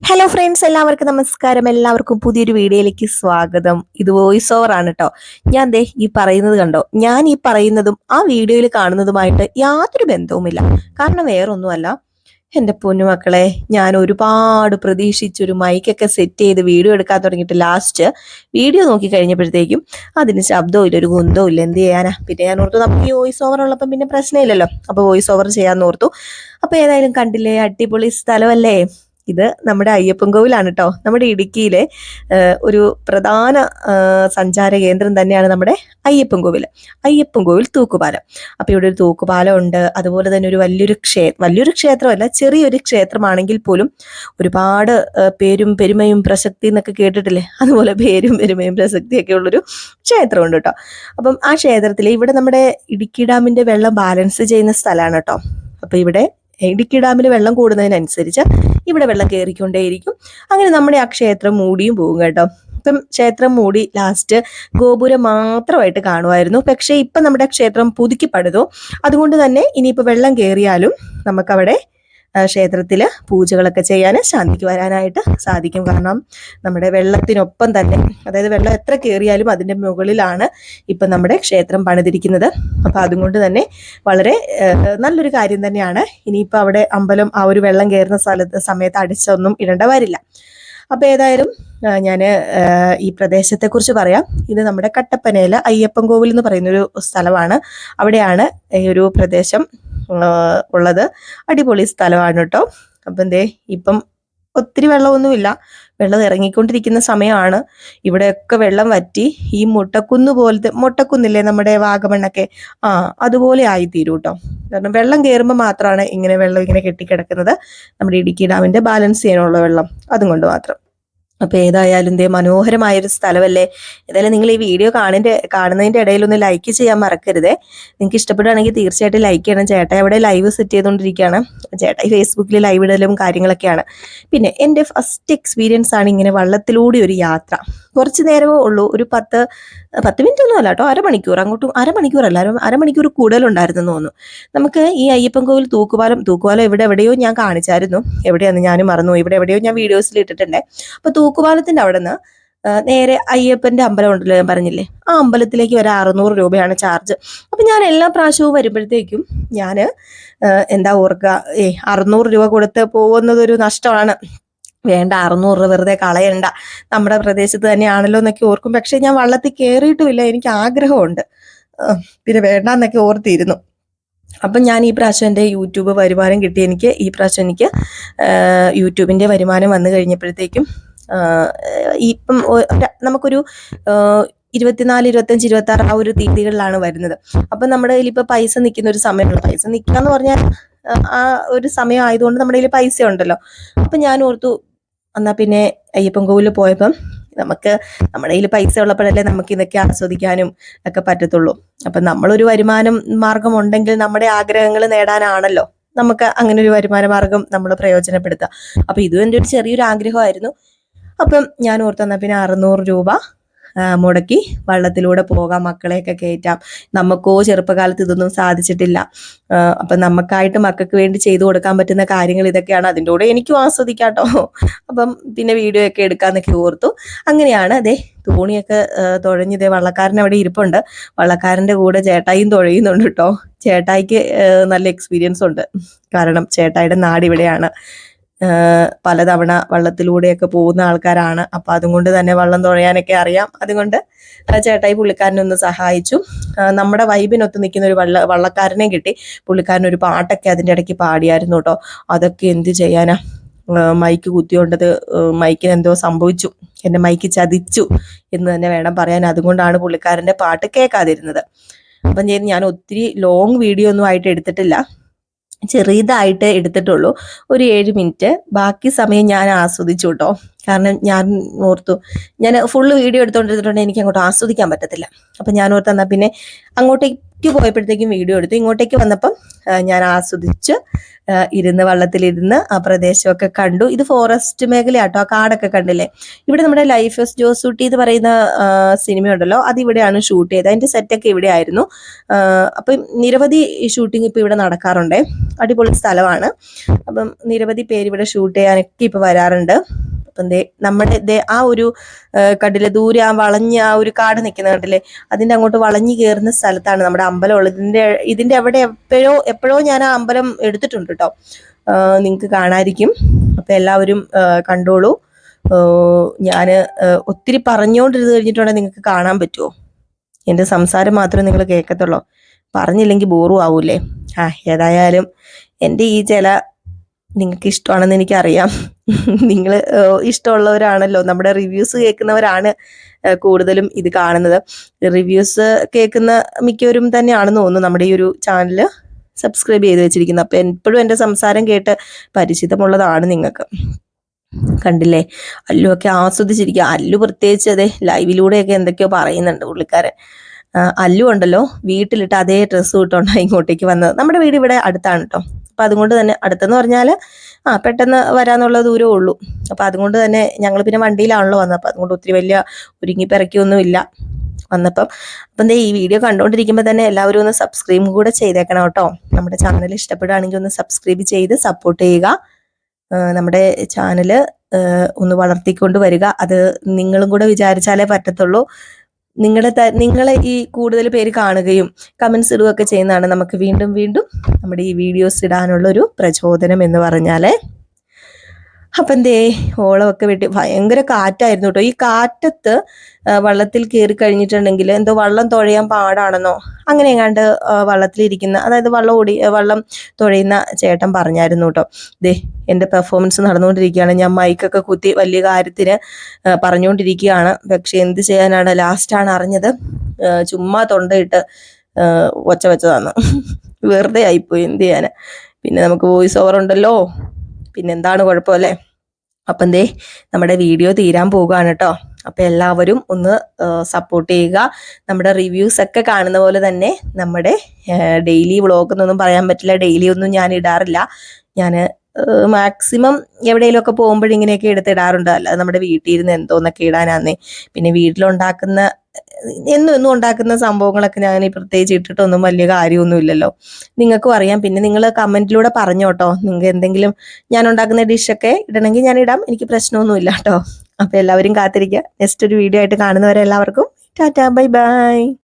Hello friends, എല്ലാവർക്കും നമസ്കാരം. എല്ലാവർക്കും പുതിയൊരു വീഡിയോയിലേക്ക് സ്വാഗതം. ഇത് വോയിസ് ഓവർ ആണ് കേട്ടോ. ഞാൻ ദേ ഈ പറയുന്നത് കണ്ടോ, ഞാൻ ഈ പറയുന്നതും ആ വീഡിയോയിൽ കാണുന്നതുമായിട്ട് യാതൊരു ബന്ധവുമില്ല. കാരണം വേറൊന്നുമല്ല, എൻ്റെ പൊന്നുമക്കളെ, ഞാൻ ഒരുപാട് പ്രതീക്ഷിച്ചൊരു മൈക്കൊക്കെ സെറ്റ് ചെയ്ത് വീഡിയോ എടുക്കാൻ തുടങ്ങിയിട്ട് ലാസ്റ്റ് വീഡിയോ നോക്കി കഴിഞ്ഞപ്പോഴത്തേക്കും അതിന് ശബ്ദവും ഇല്ല, ഒരു കുന്തവും ഇല്ല. എന്ത് ചെയ്യാനാ? പിന്നെ ഞാൻ ഓർത്തു നമുക്ക് ഈ വോയിസ് ഓവർ ഉള്ളപ്പം പിന്നെ പ്രശ്നമില്ലല്ലോ, അപ്പോൾ വോയിസ് ഓവർ ചെയ്യാമെന്ന് ഓർത്തു. അപ്പോൾ ഏതായാലും കണ്ടില്ലേ, അടിപൊളി സ്ഥലമല്ലേ ഇത്. നമ്മുടെ അയ്യപ്പൻ കോവിലാണ് കേട്ടോ. നമ്മുടെ ഇടുക്കിയിലെ ഒരു പ്രധാന സഞ്ചാര കേന്ദ്രം തന്നെയാണ് നമ്മുടെ അയ്യപ്പൻ കോവിൽ. അയ്യപ്പൻ കോവിൽ തൂക്കുപാലം. അപ്പോൾ ഇവിടെ ഒരു തൂക്കുപാലം ഉണ്ട്. അതുപോലെ തന്നെ ഒരു വലിയൊരു ക്ഷേത്രമല്ല, ചെറിയൊരു ക്ഷേത്രമാണെങ്കിൽ പോലും ഒരുപാട് പേരും പെരുമയും പ്രസക്തി എന്നൊക്കെ കേട്ടിട്ടില്ലേ, അതുപോലെ പേരും പെരുമയും പ്രസക്തിയൊക്കെ ഉള്ളൊരു ക്ഷേത്രമുണ്ട് കേട്ടോ. അപ്പം ആ ക്ഷേത്രത്തിൽ ഇവിടെ നമ്മുടെ ഇടുക്കി ഡാമിന്റെ വെള്ളം ബാലൻസ് ചെയ്യുന്ന സ്ഥലമാണ് കേട്ടോ. അപ്പോൾ ഇവിടെ ഇടുക്കി ഡാമിൽ വെള്ളം കൂടുന്നതിനനുസരിച്ച് ഇവിടെ വെള്ളം കയറിക്കൊണ്ടേയിരിക്കും. അങ്ങനെ നമ്മുടെ ആ ക്ഷേത്രം മൂടിയും പോകും കേട്ടോ. ഇപ്പം ക്ഷേത്രം മൂടി ലാസ്റ്റ് ഗോപുരം മാത്രമായിട്ട് കാണുമായിരുന്നു. പക്ഷേ ഇപ്പം നമ്മുടെ ക്ഷേത്രം പുതുക്കി പണിതു. അതുകൊണ്ട് തന്നെ ഇനിയിപ്പോൾ വെള്ളം കയറിയാലും നമുക്കവിടെ ക്ഷേത്രത്തിൽ പൂജകളൊക്കെ ചെയ്യാൻ ശാന്തിക്ക് വരാനായിട്ട് സാധിക്കും. കാരണം നമ്മുടെ വെള്ളത്തിനൊപ്പം തന്നെ, അതായത് വെള്ളം എത്ര കയറിയാലും അതിൻ്റെ മുകളിലാണ് ഇപ്പം നമ്മുടെ ക്ഷേത്രം പണിതിരിക്കുന്നത്. അപ്പം അതുകൊണ്ട് തന്നെ വളരെ നല്ലൊരു കാര്യം തന്നെയാണ്. ഇനിയിപ്പോൾ അവിടെ അമ്പലം ആ ഒരു വെള്ളം കയറുന്ന സമയത്ത് അടിച്ചൊന്നും ഇടേണ്ട വരില്ല. അപ്പോൾ ഏതായാലും ഞാൻ ഈ പ്രദേശത്തെക്കുറിച്ച് പറയാം. ഇത് നമ്മുടെ കട്ടപ്പനയിൽ അയ്യപ്പൻ കോവിൽ എന്ന് പറയുന്നൊരു സ്ഥലമാണ്. അവിടെയാണ് ഈ ഒരു പ്രദേശം ഉള്ളത്. അടിപൊളി സ്ഥലമാണ് കേട്ടോ. അപ്പം എന്തേ ഇപ്പം ഒത്തിരി വെള്ളമൊന്നുമില്ല, വെള്ളം ഇറങ്ങിക്കൊണ്ടിരിക്കുന്ന സമയമാണ്. ഇവിടെയൊക്കെ വെള്ളം വറ്റി ഈ മുട്ടക്കുന്നില്ലേ നമ്മുടെ വാഗമണ്ണൊക്കെ, അതുപോലെ ആയിത്തീരും കേട്ടോ. കാരണം വെള്ളം കയറുമ്പോൾ മാത്രമാണ് വെള്ളം ഇങ്ങനെ കെട്ടിക്കിടക്കുന്നത്. നമ്മുടെ ഇടുക്കി ഡാമിന്റെ ബാലൻസ് ചെയ്യാനുള്ള വെള്ളം അതും കൊണ്ട് മാത്രം. അപ്പോൾ ഏതായാലും ദേ മനോഹരമായൊരു സ്ഥലമല്ലേ. ഏതായാലും നിങ്ങൾ ഈ വീഡിയോ കാണുന്നതിൻ്റെ ഇടയിൽ ഒന്ന് ലൈക്ക് ചെയ്യാൻ മറക്കരുതേ. നിങ്ങൾക്ക് ഇഷ്ടപ്പെടുകയാണെങ്കിൽ തീർച്ചയായിട്ടും ലൈക്ക് ചെയ്യണം. ചേട്ടായി അവിടെ ലൈവ് സെറ്റ് ചെയ്തുകൊണ്ടിരിക്കുകയാണ്. ചേട്ടായി ഫേസ്ബുക്കിൽ ലൈവ് ഇടലും കാര്യങ്ങളൊക്കെയാണ്. പിന്നെ എൻ്റെ ഫസ്റ്റ് എക്സ്പീരിയൻസ് ആണ് ഇങ്ങനെ വള്ളത്തിലൂടെ ഒരു യാത്ര. കുറച്ച് നേരമേ ഉള്ളൂ, ഒരു 10 മിനിറ്റ് ഒന്നും അല്ല കേട്ടോ, അരമണിക്കൂർ കൂടുതലുണ്ടായിരുന്നെന്ന് തോന്നുന്നു. നമുക്ക് ഈ അയ്യപ്പൻ കോവിൽ തൂക്കുപാലം എവിടെയോ ഞാൻ കാണിച്ചായിരുന്നു. എവിടെയാണെന്ന് ഞാനും മറന്നു. ഇവിടെ എവിടെയോ ഞാൻ വീഡിയോസിൽ ഇട്ടിട്ടുണ്ട്. അപ്പൊ തൂക്കുപാലത്തിന്റെ അവിടെ നിന്ന് നേരെ അയ്യപ്പന്റെ അമ്പലം ഉണ്ടല്ലോ, ഞാൻ പറഞ്ഞില്ലേ, ആ അമ്പലത്തിലേക്ക് വരെ 600 രൂപയാണ് ചാർജ്. അപ്പൊ ഞാൻ എല്ലാ പ്രാവശ്യവും വരുമ്പോഴത്തേക്കും ഞാൻ എന്താ ഓർക്കുക, 600 രൂപ കൊടുത്ത് പോകുന്നതൊരു നഷ്ടമാണ്. വേണ്ട, 600 രൂപ വെറുതെ കളയണ്ട, നമ്മുടെ പ്രദേശത്ത് തന്നെയാണല്ലോ എന്നൊക്കെ ഓർക്കും. പക്ഷെ ഞാൻ വള്ളത്തിൽ കയറിയിട്ടുമില്ല, എനിക്ക് ആഗ്രഹമുണ്ട്, പിന്നെ വേണ്ടെന്നൊക്കെ ഓർത്തിരുന്നു. അപ്പം ഞാൻ ഈ പ്രാവശ്യം എൻ്റെ യൂട്യൂബ് വരുമാനം കിട്ടി. ഈ പ്രാവശ്യം എനിക്ക് യൂട്യൂബിൻ്റെ വരുമാനം വന്നു കഴിഞ്ഞപ്പോഴത്തേക്കും ഇപ്പം നമുക്കൊരു 24, 25, 26 ആ ഒരു തീയതികളിലാണ് വരുന്നത്. അപ്പം നമ്മുടെ കയ്യിൽ ഇപ്പം പൈസ നിൽക്കുന്ന ഒരു സമയമുള്ളൂ. പൈസ നിൽക്കാന്ന് പറഞ്ഞാൽ ആ ഒരു സമയം ആയതുകൊണ്ട് നമ്മുടെ കയ്യിൽ പൈസ ഉണ്ടല്ലോ. അപ്പം ഞാൻ ഓർത്തു, എന്നാൽ പിന്നെ അയ്യപ്പൻ കോവിലിൽ പോയപ്പം നമുക്ക് നമ്മുടെ കയ്യിൽ പൈസ ഉള്ളപ്പോഴല്ലേ നമുക്ക് ഇതൊക്കെ ആസ്വദിക്കാനും ഒക്കെ പറ്റത്തുള്ളൂ. അപ്പം നമ്മളൊരു വരുമാനം മാർഗം ഉണ്ടെങ്കിൽ നമ്മുടെ ആഗ്രഹങ്ങൾ നേടാനാണല്ലോ നമുക്ക് അങ്ങനെ ഒരു വരുമാന മാർഗം നമ്മൾ പ്രയോജനപ്പെടുത്തുക. അപ്പം ഇതും എൻ്റെ ഒരു ചെറിയൊരു ആഗ്രഹമായിരുന്നു. അപ്പം ഞാൻ ഓർത്തു, എന്നാൽ പിന്നെ 600 രൂപ മുടക്കി വള്ളത്തിലൂടെ പോകാം, മക്കളെയൊക്കെ കയറ്റാം. നമുക്കോ ചെറുപ്പകാലത്ത് ഇതൊന്നും സാധിച്ചിട്ടില്ല. അപ്പം നമുക്കായിട്ട് മക്കൾക്ക് വേണ്ടി ചെയ്തു കൊടുക്കാൻ പറ്റുന്ന കാര്യങ്ങൾ ഇതൊക്കെയാണ്. അതിൻ്റെ കൂടെ എനിക്കും ആസ്വദിക്കാം കേട്ടോ. അപ്പം പിന്നെ വീഡിയോ ഒക്കെ എടുക്കാന്നൊക്കെ ഓർത്തു. അങ്ങനെയാണ് അതെ തോണിയൊക്കെ തുഴഞ്ഞിതേ വള്ളക്കാരൻ അവിടെ ഇരിപ്പുണ്ട്. വള്ളക്കാരൻ്റെ കൂടെ ചേട്ടായിയും തുഴയുന്നുണ്ട് കേട്ടോ. ചേട്ടായിക്ക് നല്ല എക്സ്പീരിയൻസ് ഉണ്ട്, കാരണം ചേട്ടായിയുടെ നാട് ഇവിടെയാണ്. പലതവണ വള്ളത്തിലൂടെയൊക്കെ പോകുന്ന ആൾക്കാരാണ്. അപ്പം അതുകൊണ്ട് തന്നെ വള്ളം തുഴയാനൊക്കെ അറിയാം. അതുകൊണ്ട് ചേട്ടായി പുള്ളിക്കാരനെ ഒന്ന് സഹായിച്ചു. നമ്മുടെ വൈബിനൊത്ത് നിൽക്കുന്ന ഒരു വള്ളക്കാരനെ കിട്ടി. പുള്ളിക്കാരൻ ഒരു പാട്ടൊക്കെ അതിൻ്റെ ഇടയ്ക്ക് പാടിയായിരുന്നു കേട്ടോ. അതൊക്കെ എന്ത് ചെയ്യാനാ, മൈക്ക് കുത്തിയോണ്ടത് മൈക്കിന് എന്തോ സംഭവിച്ചു, എൻ്റെ മൈക്ക് ചതിച്ചു എന്ന് തന്നെ വേണം പറയാൻ. അതുകൊണ്ടാണ് പുള്ളിക്കാരൻ്റെ പാട്ട് കേൾക്കാതിരുന്നത്. അപ്പം ഞാൻ ഒത്തിരി ലോങ് വീഡിയോ ഒന്നും ആയിട്ട് എടുത്തിട്ടില്ല, ചെറിയതായിട്ട് എടുത്തിട്ടുള്ളൂ, ഒരു 7 മിനിറ്റ്. ബാക്കി സമയം ഞാൻ ആസ്വദിച്ചു കേട്ടോ. കാരണം ഞാൻ ഓർത്തു, ഞാൻ ഫുള്ള് വീഡിയോ എടുത്തുകൊണ്ടിരുന്നിട്ടുണ്ട്, എനിക്ക് അങ്ങോട്ട് ആസ്വദിക്കാൻ പറ്റത്തില്ല. അപ്പം ഞാൻ ഓർത്ത് എന്നാൽ പിന്നെ അങ്ങോട്ടേക്ക് പോയപ്പോഴത്തേക്കും വീഡിയോ എടുത്തു. ഇങ്ങോട്ടേക്ക് വന്നപ്പം ഞാൻ ആസ്വദിച്ച് ഇരുന്ന് വള്ളത്തിലിരുന്ന് ആ പ്രദേശമൊക്കെ കണ്ടു. ഇത് ഫോറസ്റ്റ് മേഖലയാട്ടോ, ആ കാടൊക്കെ കണ്ടില്ലേ. ഇവിടെ നമ്മുടെ ലൈഫ് ഓഫ് ജോസൂട്ടി എന്ന് പറയുന്ന സിനിമയുണ്ടല്ലോ, അത് ഇവിടെയാണ് ഷൂട്ട് ചെയ്തത്. അതിൻ്റെ സെറ്റൊക്കെ ഇവിടെ ആയിരുന്നു. അപ്പം നിരവധി ഷൂട്ടിംഗ് ഇപ്പോൾ ഇവിടെ നടക്കാറുണ്ട്. അടിപൊളി സ്ഥലമാണ്. അപ്പം നിരവധി പേര് ഇവിടെ ഷൂട്ട് ചെയ്യാനൊക്കെ ഇപ്പോൾ വരാറുണ്ട്. അപ്പം നമ്മുടെ ആ ഒരു കണ്ടില്ലേ, ദൂരെ ആ വളഞ്ഞ ആ ഒരു കാട് നിൽക്കുന്ന കണ്ടില്ലേ, അതിൻ്റെ അങ്ങോട്ട് വളഞ്ഞു കയറുന്ന സ്ഥലത്താണ് നമ്മുടെ അമ്പലം ഉള്ളത്. ഇതിൻ്റെ അവിടെ എപ്പോഴോ ഞാൻ ആ അമ്പലം എടുത്തിട്ടുണ്ട് കേട്ടോ. നിങ്ങൾക്ക് കാണാതിരിക്കും. അപ്പം എല്ലാവരും കണ്ടോളൂ. ഞാൻ ഒത്തിരി പറഞ്ഞുകൊണ്ടിരുന്ന് കഴിഞ്ഞിട്ടുണ്ടെങ്കിൽ നിങ്ങൾക്ക് കാണാൻ പറ്റുമോ? എൻ്റെ സംസാരം മാത്രമേ നിങ്ങൾ കേൾക്കത്തുള്ളൂ, പറഞ്ഞില്ലെങ്കിൽ ബോറും ആവൂലേ. ഏതായാലും എൻ്റെ ഈ നിങ്ങൾക്ക് ഇഷ്ടമാണെന്ന് എനിക്കറിയാം. നിങ്ങൾ ഇഷ്ടമുള്ളവരാണല്ലോ, നമ്മുടെ റിവ്യൂസ് കേൾക്കുന്നവരാണ് കൂടുതലും ഇത് കാണുന്നത്. റിവ്യൂസ് കേൾക്കുന്ന മിക്കവരും തന്നെയാണെന്ന് തോന്നുന്നു നമ്മുടെ ഈ ഒരു ചാനൽ സബ്സ്ക്രൈബ് ചെയ്ത് വെച്ചിരിക്കുന്നത്. അപ്പം എപ്പോഴും എൻ്റെ സംസാരം കേട്ട് പരിചിതമുള്ളതാണ് നിങ്ങൾക്ക്. കണ്ടില്ലേ, അല്ലുവൊക്കെ ആസ്വദിച്ചിരിക്കുക. അല്ലു പ്രത്യേകിച്ച് അതെ ലൈവിലൂടെയൊക്കെ എന്തൊക്കെയോ പറയുന്നുണ്ട് പുള്ളിക്കാരൻ. അല്ലു ഉണ്ടല്ലോ, വീട്ടിലിട്ട് അതേ ഡ്രസ്സ് ഇട്ടുകൊണ്ടാണ് ഇങ്ങോട്ടേക്ക് വന്നത്. നമ്മുടെ വീട് ഇവിടെ അടുത്താണ് കേട്ടോ. അപ്പം അതുകൊണ്ട് തന്നെ, അടുത്തെന്ന് പറഞ്ഞാൽ പെട്ടെന്ന് വരാനുള്ള ദൂരമേ ഉള്ളൂ. അപ്പം അതുകൊണ്ട് തന്നെ ഞങ്ങൾ പിന്നെ വണ്ടിയിലാണല്ലോ വന്നത്. അപ്പം അതുകൊണ്ട് ഒത്തിരി വലിയ ഒരുങ്ങിപ്പിറക്കിയൊന്നുമില്ല വന്നപ്പം. അപ്പം ഈ വീഡിയോ കണ്ടുകൊണ്ടിരിക്കുമ്പോൾ തന്നെ എല്ലാവരും ഒന്ന് സബ്സ്ക്രൈബ് കൂടെ ചെയ്തേക്കണം കേട്ടോ. നമ്മുടെ ചാനൽ ഇഷ്ടപ്പെടുകയാണെങ്കിൽ ഒന്ന് സബ്സ്ക്രൈബ് ചെയ്ത് സപ്പോർട്ട് ചെയ്യുക. നമ്മുടെ ചാനൽ ഒന്ന് വളർത്തിക്കൊണ്ട് വരിക. അത് നിങ്ങളും കൂടെ വിചാരിച്ചാലേ പറ്റത്തുള്ളൂ. നിങ്ങളെ ഈ കൂടുതൽ പേര് കാണുകയും കമൻസ് ഇടുകയൊക്കെ ചെയ്യുന്നതാണ് നമുക്ക് വീണ്ടും വീണ്ടും നമ്മുടെ ഈ വീഡിയോസ് ഇടാനുള്ളൊരു പ്രചോദനം എന്ന് പറഞ്ഞാലേ. അപ്പം ഓളമൊക്കെ വെട്ടി ഭയങ്കര കാറ്റായിരുന്നു കേട്ടോ. ഈ കാറ്റത്ത് വള്ളത്തിൽ കയറി കഴിഞ്ഞിട്ടുണ്ടെങ്കിൽ എന്തോ വള്ളം തുഴയാൻ പാടാണെന്നോ അങ്ങനെ എങ്ങാണ്ട് വള്ളത്തിലിരിക്കുന്ന, അതായത് വള്ളം തുഴയുന്ന ചേട്ടൻ പറഞ്ഞായിരുന്നു കേട്ടോ. എൻ്റെ പെർഫോമൻസ് നടന്നുകൊണ്ടിരിക്കുകയാണ്. ഞാൻ മൈക്കൊക്കെ കുത്തി വലിയ കാര്യത്തിന് പറഞ്ഞുകൊണ്ടിരിക്കുകയാണ്. പക്ഷെ എന്ത് ചെയ്യാനാണ്, ലാസ്റ്റാണ് അറിഞ്ഞത് ചുമ്മാ തൊണ്ടയിട്ട് ഒച്ച വെച്ചതാണ്. വെറുതെ ആയിപ്പോയി, എന്ത് ചെയ്യാന്. പിന്നെ നമുക്ക് വോയിസ് ഓവർ ഉണ്ടല്ലോ, പിന്നെന്താണ് കുഴപ്പമല്ലേ. അപ്പം നമ്മുടെ വീഡിയോ തീരാൻ പോകുകയാണ് കേട്ടോ. അപ്പം എല്ലാവരും ഒന്ന് സപ്പോർട്ട് ചെയ്യുക. നമ്മുടെ റിവ്യൂസ് ഒക്കെ കാണുന്ന പോലെ തന്നെ നമ്മുടെ ഡെയിലി വ്ളോഗ് എന്നൊന്നും പറയാൻ പറ്റില്ല, ഡെയിലി ഒന്നും ഞാൻ ഇടാറില്ല. ഞാൻ മാക്സിമം എവിടെയെങ്കിലുമൊക്കെ പോകുമ്പോഴിങ്ങനെയൊക്കെ എടുത്തിടാറുണ്ട്. അല്ലാതെ നമ്മുടെ വീട്ടിൽ ഇരുന്ന് എന്തോന്നൊക്കെ ഇടാനാന്നേ. പിന്നെ വീട്ടിലുണ്ടാക്കുന്ന എന്നും ഉണ്ടാക്കുന്ന സംഭവങ്ങളൊക്കെ ഞാൻ പ്രത്യേകിച്ച് ഇട്ടിട്ടൊന്നും വലിയ കാര്യമൊന്നും ഇല്ലല്ലോ, നിങ്ങൾക്കും അറിയാം. പിന്നെ നിങ്ങൾ കമൻറ്റിലൂടെ പറഞ്ഞോട്ടോ, നിങ്ങൾക്ക് എന്തെങ്കിലും ഞാൻ ഉണ്ടാക്കുന്ന ഡിഷൊക്കെ ഇടണമെങ്കിൽ ഞാൻ ഇടാം, എനിക്ക് പ്രശ്നമൊന്നുമില്ല കേട്ടോ. അപ്പോൾ എല്ലാവരും കാത്തിരിക്കുക. നെക്സ്റ്റ് ഒരു വീഡിയോ ആയിട്ട് കാണുന്നവരെ എല്ലാവർക്കും ടാറ്റാ, ബൈ ബൈ.